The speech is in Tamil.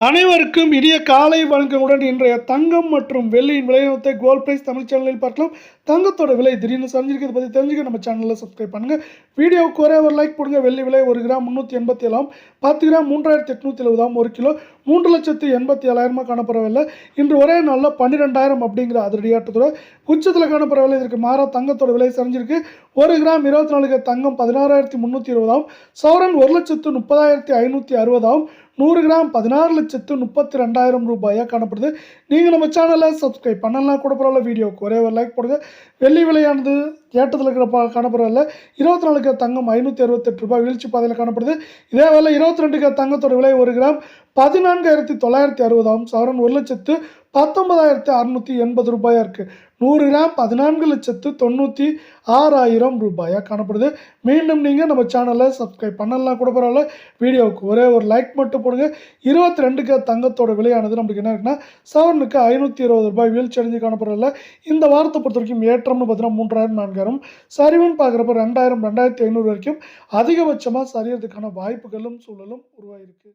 அனைவருக்கும் இனிய காலை வணக்கமுடன் இன்றைய தங்கம் மற்றும் வெள்ளியின் விலைநிலத்தை கோல்ட் பிரைஸ் தமிழ் சேனலில் பார்க்கலாம். தங்கத்தோட விலை திடீர்னு சரிஞ்சிருக்கிறத பற்றி தெரிஞ்சுக்க நம்ம சேனலில் சப்ஸ்கிரைப் பண்ணுங்கள். வீடியோவுக்கு ஒரே ஒரு லைக் போடுங்க. வெள்ளி விலை 1 கிராம் 387, 10 கிராம் 3870, 1 கிலோ 3,87,000 காணப்படவில்லை. இன்று ஒரே நாளில் 12,000 அப்படிங்கிற அதிரடியாட்டத்தோட உச்சத்தில் காணப்படவில்லை. இதற்கு மாறாக தங்கத்தோட விலை சரிஞ்சிருக்கு. 1 கிராம் 24 தங்கம் 16,320, சவரன் 1,30,560, 100 கிராம் 16,32,000 ரூபாயாக காணப்படுது. நீங்கள் நம்ம சேனலை சப்ஸ்கிரைப் பண்ணலாம் கூட பரவாயில்ல. வீடியோவுக்கு ஒரே ஒரு லைக் போடுங்க. வெள்ளி விலையானது ஏற்றத்தில் இருக்கிற காணப்படவில்லை. 24 கிராம் தங்கம் 568 ரூபாய் வீழ்ச்சி பாதையில் காணப்படுது. இதே வேலை 22 கிராம் தங்கத்தோட விலை 1 கிராம் 14,960, சவரன் 1,19,680 ரூபாயாக இருக்குது. 100 கிராம் 14,96,000 ரூபாயாக காணப்படுது. மீண்டும் நீங்கள் நம்ம சேனலை சப்ஸ்கிரைப் பண்ணலாம் கூட பரவாயில்ல. வீடியோவுக்கு ஒரே ஒரு லைக் மட்டும் போடுங்க. 22 கிராம் தங்கத்தோட விலையானது நம்மளுக்கு என்ன இருக்குன்னா சவரனுக்கு 520 ரூபாய் வீழ்ச்சி அடைஞ்சு காணப்படவில்லை. இந்த வாரத்தை பொறுத்த வரைக்கும் ஏற்றம்னு பார்த்தீங்கன்னா 3,000 4,000, சரிவுன்னு பார்க்குறப்ப 2,000 2,500 வரைக்கும் அதிகபட்சமாக சரியறதுக்கான வாய்ப்புகளும் சூழலும் உருவாகிருக்கு.